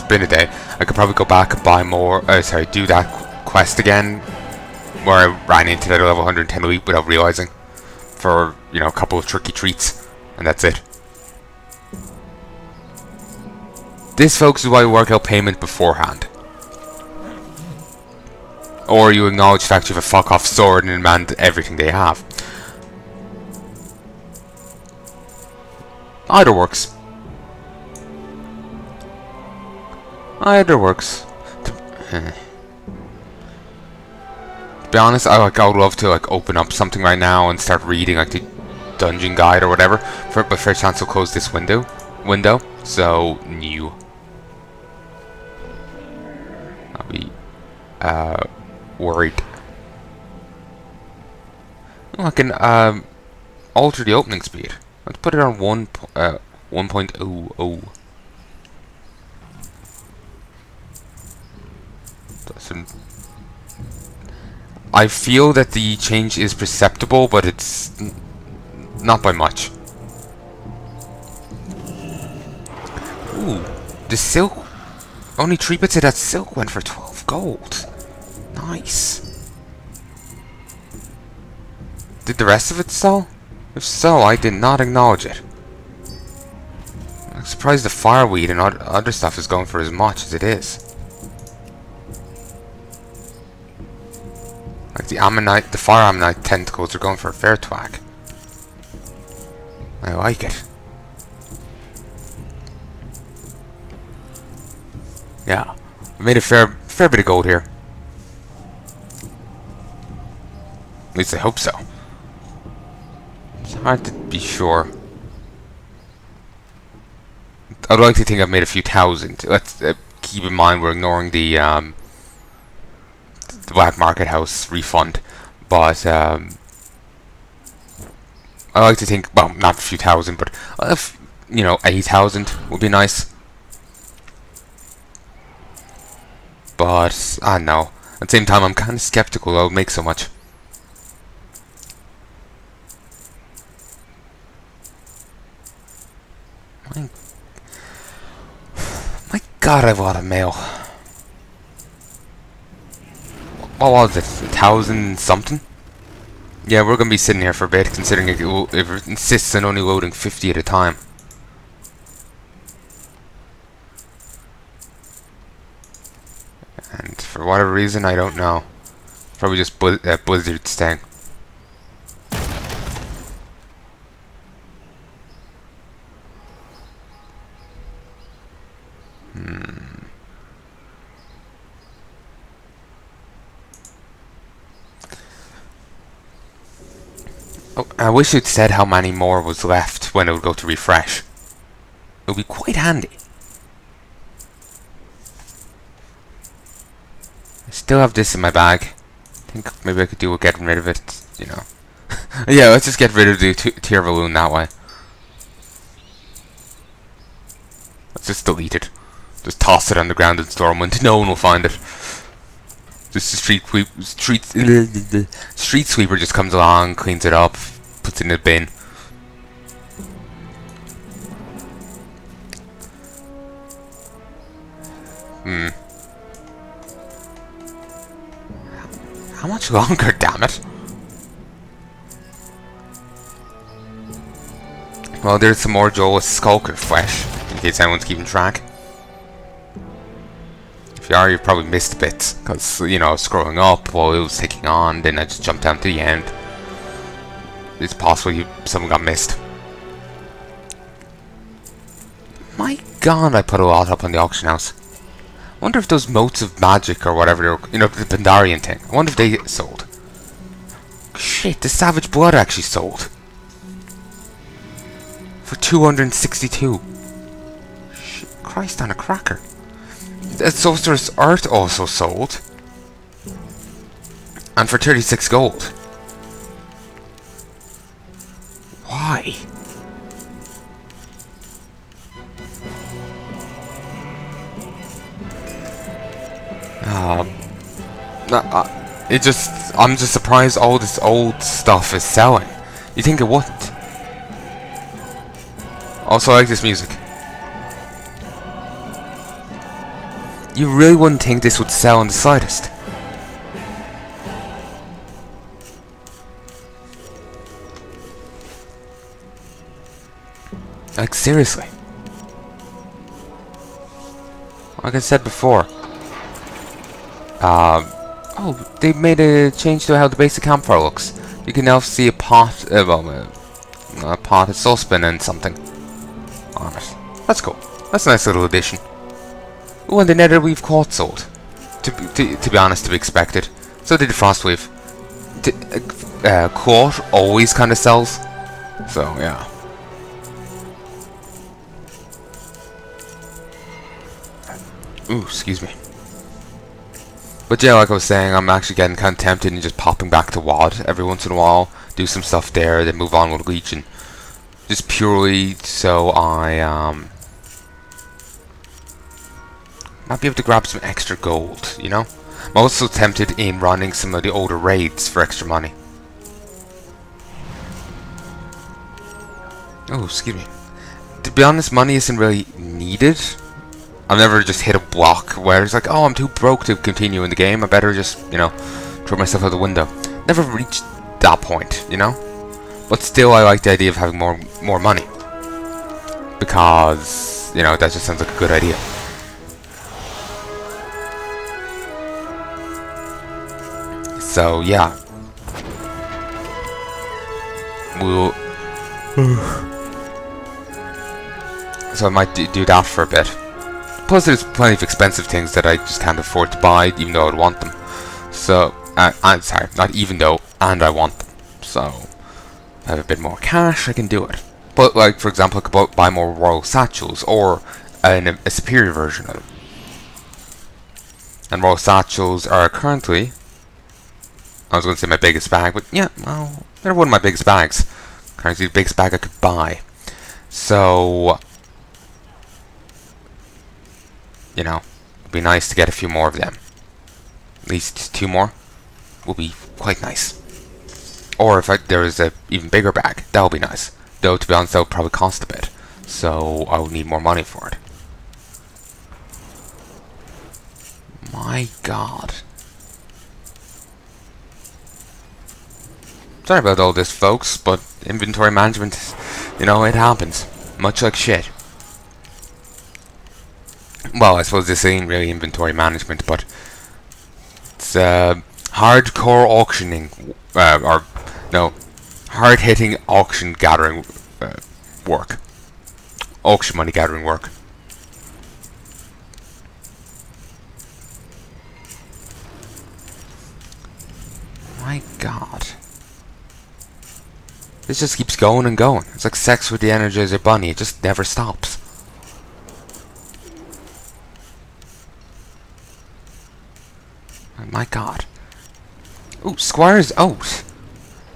been a day. I could probably go back and buy more. Sorry, do that quest again, where I ran into that level 110 elite without realizing, for a couple of tricky treats, and that's it. This, folks, is why we work out payment beforehand. Or you acknowledge the fact you have a fuck-off sword and demand everything they have. Either works. Either works. To be honest, I would love to open up something right now and start reading the dungeon guide or whatever. But fair chance will close this window. So new. I'll be worried. Oh, I can alter the opening speed. Let's put it on 1.00. I feel that the change is perceptible, but it's not by much. Ooh, the silk. Only 3 bits of that silk went for 12 gold. Nice. Did the rest of it sell? If so, I did not acknowledge it. I'm surprised the fireweed and other stuff is going for as much as it is. The ammonite, the fire ammonite tentacles are going for a fair twag. I like it. Yeah, I made a fair bit of gold here. At least I hope so. It's hard to be sure. I'd like to think I've made a few thousand. Let's keep in mind we're ignoring the black market house refund, but I like to think, well, not a few thousand, but 8,000 would be nice. But I don't know. At the same time, I'm kind of skeptical I would make so much. My God, I have a lot of mail. What was it? 1,000 something? Yeah, we're gonna be sitting here for a bit, considering it insists on only loading 50 at a time. And for whatever reason, I don't know. Probably just Blizzard's thing. Oh, I wish it said how many more was left when it would go to refresh. It would be quite handy. I still have this in my bag. I think maybe I could do with getting rid of it, Yeah, let's just get rid of the tier balloon that way. Let's just delete it. Just toss it on the ground in Stormwind. No one will find it. Just the street sweeper just comes along, cleans it up, puts it in a bin. How much longer, damn it? Well, there's some more Joel's Skulker flesh, in case anyone's keeping track. If you are, you've probably missed bits, because, scrolling up while it was ticking on, then I just jumped down to the end. It's possible someone got missed. My God, I put a lot up on the auction house. I wonder if those motes of magic or whatever, the Pandarian thing, I wonder if they sold. Shit, the Savage Blood actually sold. For 262. Shit, Christ on a cracker. The Sorcerer's Art also sold. And for 36 gold. Why? I'm just surprised all this old stuff is selling. You think it wouldn't? Also, I like this music. You really wouldn't think this would sell in the slightest. Like, seriously. Like I said before. Oh, they made a change to how the basic campfire looks. You can now see a pot, a pot, a saucepan and something on it. That's cool. That's a nice little addition. Oh, and the nether weave quartz sold. To be honest, to be expected. So did the frostweave. Quartz always kind of sells. So, yeah. Ooh, excuse me. But yeah, like I was saying, I'm actually getting kind of tempted and just popping back to WoD every once in a while. Do some stuff there, then move on with Legion. Just purely so I, might be able to grab some extra gold, you know? I'm also tempted in running some of the older raids for extra money. Oh, excuse me. To be honest, money isn't really needed. I've never just hit a block where it's like, oh, I'm too broke to continue in the game. I better just, you know, throw myself out the window. Never reached that point, you know? But still, I like the idea of having more money. Because, you know, that just sounds like a good idea. So, yeah. We'll... so I might do that for a bit. Plus, there's plenty of expensive things that I just can't afford to buy, even though I'd want them. So, I'm sorry, not even though, and I want them. So, if I have a bit more cash, I can do it. But, like, for example, I could buy more royal satchels, or a superior version of them. And royal satchels are currently, I was going to say my biggest bag, but yeah, well, they're one of my biggest bags. Currently the biggest bag I could buy. So, you know, it'd be nice to get a few more of them. At least 2 more will be quite nice. Or if there is a even bigger bag, that would be nice. Though, to be honest, that would probably cost a bit. So, I would need more money for it. My god. Sorry about all this, folks, but inventory management, you know, it happens. Much like shit. Well, I suppose this ain't really inventory management, but it's hardcore auctioning, or no, hard-hitting auction gathering work. Auction money gathering work. My god. This just keeps going and going. It's like sex with the Energizer Bunny. It just never stops. My god. Ooh, Squire's out.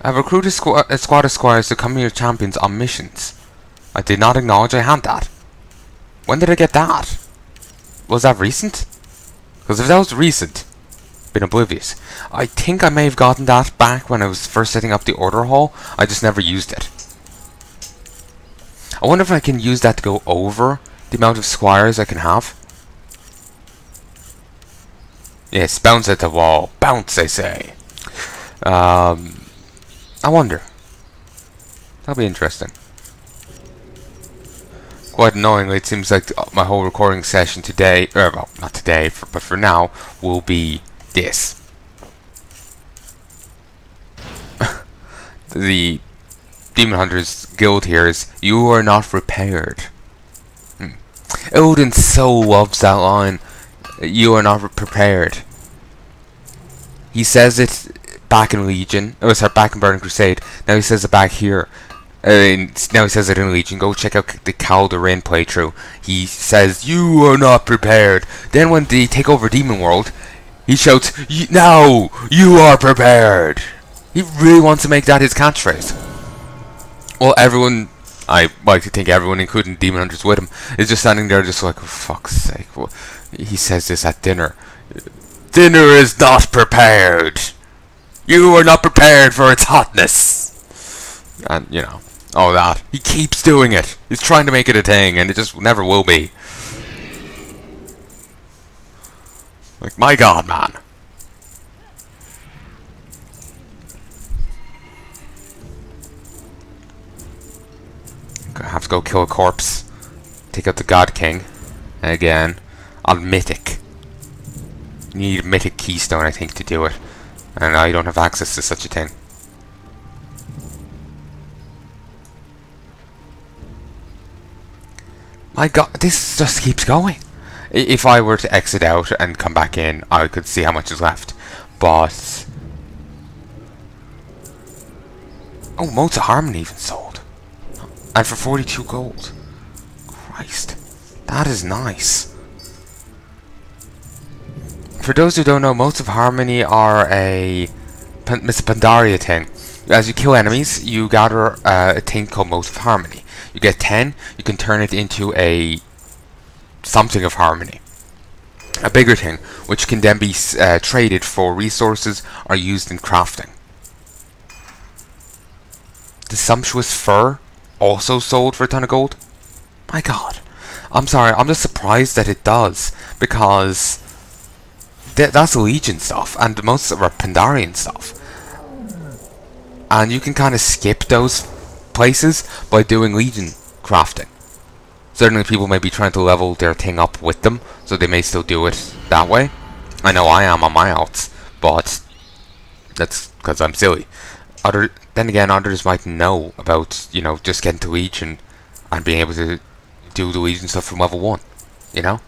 I've recruited a squad of Squires to come here champions on missions. I did not acknowledge I had that. When did I get that? Was that recent? Because if that was recent, been oblivious. I think I may have gotten that back when I was first setting up the order hall. I just never used it. I wonder if I can use that to go over the amount of Squires I can have. Yes, bounce at the wall. Bounce, I say. I wonder. That'll be interesting. Quite annoyingly, it seems like my whole recording session today, or well, not today, but for now, will be this. The Demon Hunters Guild here is, you are not prepared. Odin so loves that line. You are not prepared. He says it back in Legion. Oh, sorry, back in Burning Crusade. Now he says it back here. Now he says it in Legion. Go check out the Calderin playthrough. He says, you are not prepared. Then when they take over Demon World, he shouts, now you are prepared. He really wants to make that his catchphrase. Well, everyone, I like to think everyone, including Demon Hunters with him, is just standing there just like, for fuck's sake. Well, he says this at dinner. Dinner is not prepared. You are not prepared for its hotness. And, you know, all that. He keeps doing it. He's trying to make it a thing, and it just never will be. Like, my god, man. I have to go kill a corpse. Take out the God King. And again, on Mythic. You need a Mythic Keystone, I think, to do it. And I don't have access to such a thing. My god, this just keeps going. If I were to exit out and come back in, I could see how much is left. But... oh, Modes of Harmony even sold. And for 42 gold. Christ. That is nice. For those who don't know, Modes of Harmony are a Pandaria thing. As you kill enemies, you gather a thing called Modes of Harmony. You get 10, you can turn it into a something of harmony. A bigger thing, which can then be traded for resources or used in crafting. The Sumptuous Fur also sold for a ton of gold. My god. I'm sorry, I'm just surprised that it does, because that's Legion stuff, and most of it are Pandarian stuff. And you can kind of skip those places by doing Legion crafting. Certainly people may be trying to level their thing up with them, so they may still do it that way. I know I am on my alts, but that's because I'm silly. Then again, others might know about, you know, just getting to Legion and being able to do the Legion stuff from level 1, you know?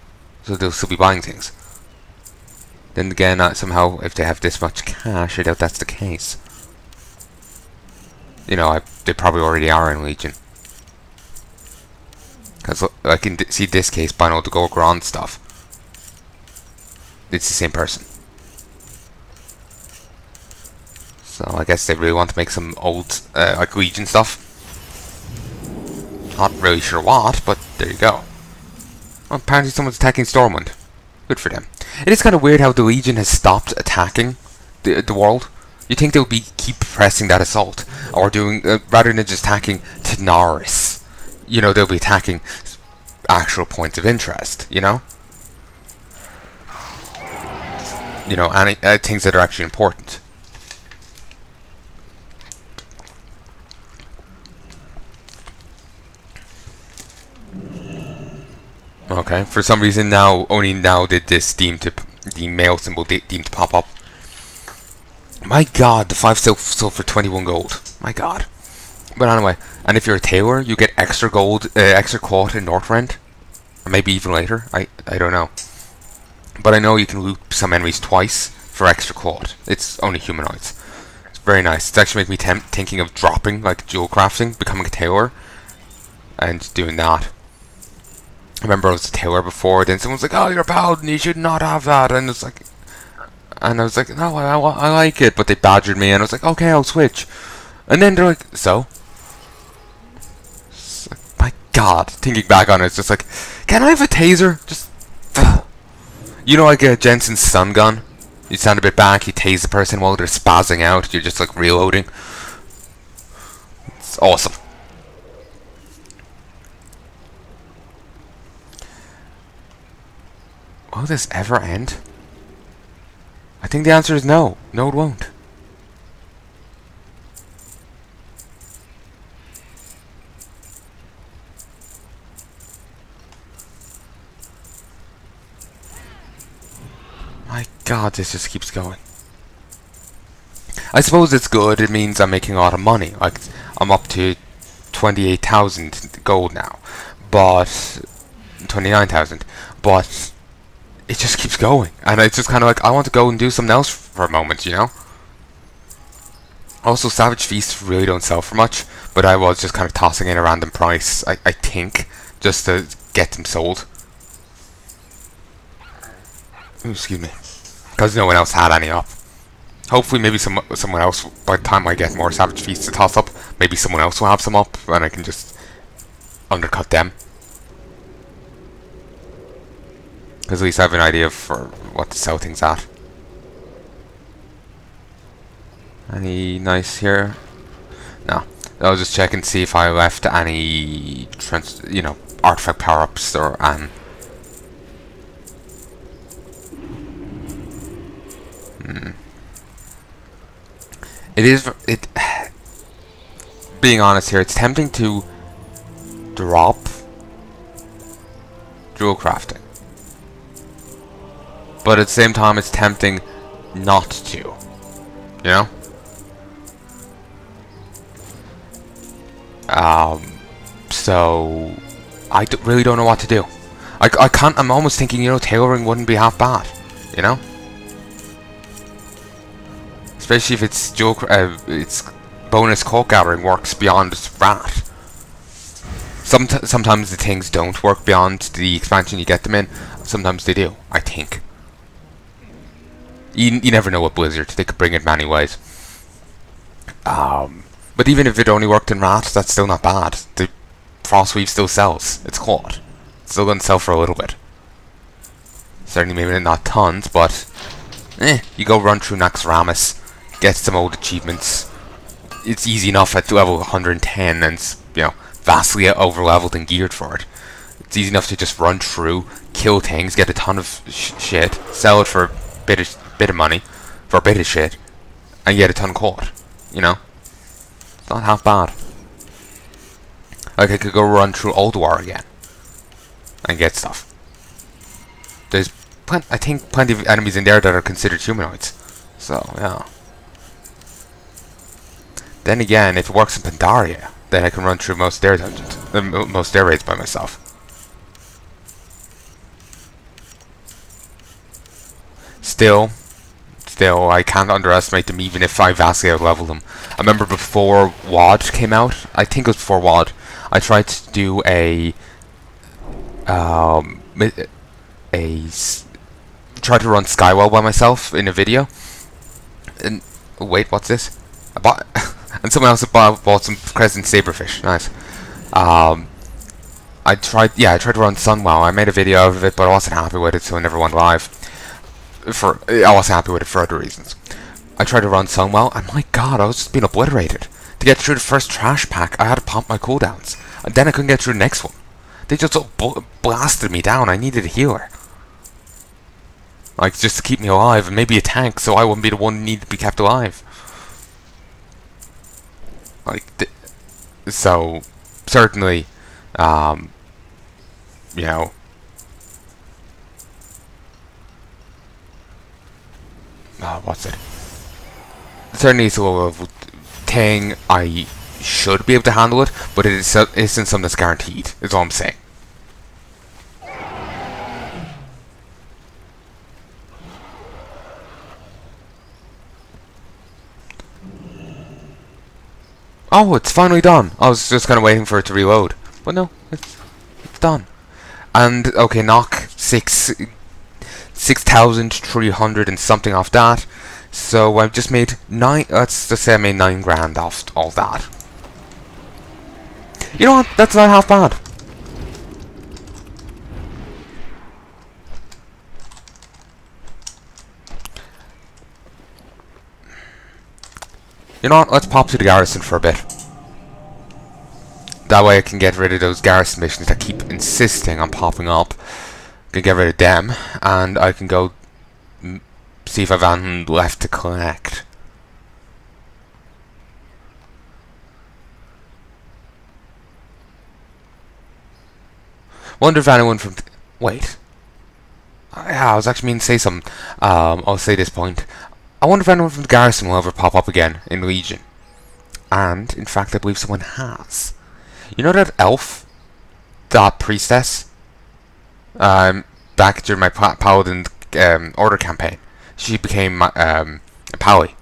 So they'll still be buying things. Then again, somehow, if they have this much cash, I doubt that's the case. You know, they probably already are in Legion. Because I can see this case buying all the gold grand stuff. It's the same person. So I guess they really want to make some old, like Legion stuff. Not really sure what, but there you go. Well, apparently someone's attacking Stormwind. Good for them. It is kind of weird how the Legion has stopped attacking the world. You think they would keep pressing that assault, or doing rather than just attacking Tanaris. You know, they'll be attacking actual points of interest. You know, any things that are actually important. Okay, for some reason only now did this the male symbol deem to pop up. My god, the 5 sold for 21 gold. My god. But anyway, and if you're a tailor, you get extra gold, extra quote in Northrend. Or maybe even later, I don't know. But I know you can loot some enemies twice for extra quote. It's only humanoids. It's very nice. It's actually made me thinking of dropping, like jewel crafting, becoming a tailor, and doing that. I remember I was a tailor before, then someone was like, oh, you're a paladin, you should not have that, and it's like... And I was like, no, I like it, but they badgered me, and I was like, okay, I'll switch. And then they're like, so? It's like, my god, thinking back on it, it's just like, can I have a taser? Just... You know, like a Jensen's stun gun? You stand a bit back, you tase the person while they're spazzing out, you're just like reloading. It's awesome. Will this ever end? I think the answer is no. No, it won't. My god, this just keeps going. I suppose it's good. It means I'm making a lot of money. Like, I'm up to 28,000 gold now. But... 29,000. But... it just keeps going, and it's just kind of like, I want to go and do something else for a moment, you know? Also, Savage Feasts really don't sell for much, but I was just kind of tossing in a random price, I think, just to get them sold. Ooh, excuse me. Because no one else had any up. Hopefully maybe someone else, by the time I get more Savage Feasts to toss up, maybe someone else will have some up, and I can just undercut them. Because at least I have an idea for what to sell things at. Any nice here? No. I'll just check and see if I left any, artifact power-ups or It is... Being honest here, it's tempting to drop jewel crafting. But at the same time, it's tempting not to. You know? So... I really don't know what to do. I can't... I'm almost thinking, you know, tailoring wouldn't be half bad. You know? Especially if it's it's bonus coat gathering works beyond rat. Sometimes the things don't work beyond the expansion you get them in. Sometimes they do, I think. You never know with Blizzard. They could bring it many ways. But even if it only worked in rat, that's still not bad. The Frostweave still sells. It's caught. It's still going to sell for a little bit. Certainly maybe not tons, but... you go run through Naxxramas, get some old achievements. It's easy enough at level 110 and, you know, vastly over-leveled and geared for it. It's easy enough to just run through, kill things, get a ton of shit, sell it for a bit of money, for a bit of shit, and get a ton caught. You know? It's not half bad. Like, I could go run through Old War again, and get stuff. There's, I think, plenty of enemies in there that are considered humanoids. So, yeah. Then again, if it works in Pandaria, then I can run through most of their dungeons, most of their raids by myself. Still, I can't underestimate them even if I vastly outlevel them. I remember before WoD came out, I think it was before WoD, I tried to do tried to run Skywell by myself in a video. And wait, what's this? I bought and someone else bought some Crescent Saberfish. Nice. I tried to run Sunwell. I made a video out of it, but I wasn't happy with it, so I never went live. I wasn't happy with it for other reasons. I tried to run Sunwell, and my god, I was just being obliterated. To get through the first trash pack, I had to pump my cooldowns. And then I couldn't get through the next one. They just blasted me down. I needed a healer. Like, just to keep me alive, and maybe a tank, so I wouldn't be the one who needed to be kept alive. Like, so, certainly, you know, what's it? Certainly it's a low level thing. I should be able to handle it, but it isn't something that's guaranteed, is all I'm saying. Oh, it's finally done. I was just kind of waiting for it to reload. But no, it's done. And, okay, knock 6,300 and something off that. So I've just made let's just say I made 9 grand off all that. You know what? That's not half bad. You know what? Let's pop to the garrison for a bit. That way I can get rid of those garrison missions that keep insisting on popping up. I can get rid of them, and I can go see if I've anything left to collect. Wonder if anyone from... wait. Yeah, I was actually meaning to say something. I'll say this point. I wonder if anyone from the garrison will ever pop up again in Legion. And, in fact, I believe someone has. You know that elf? That priestess? Back during my Paladin Order campaign. She became a Pally.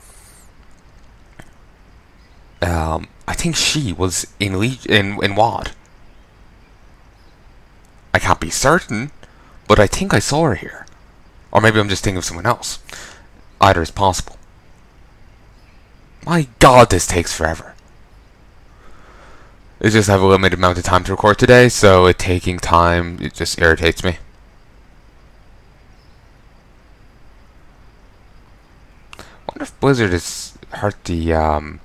I think she was in WoD. I can't be certain, but I think I saw her here. Or maybe I'm just thinking of someone else. Either is possible. My god, this takes forever. I just have a limited amount of time to record today, so it taking time, it just irritates me. I wonder if Blizzard has hurt the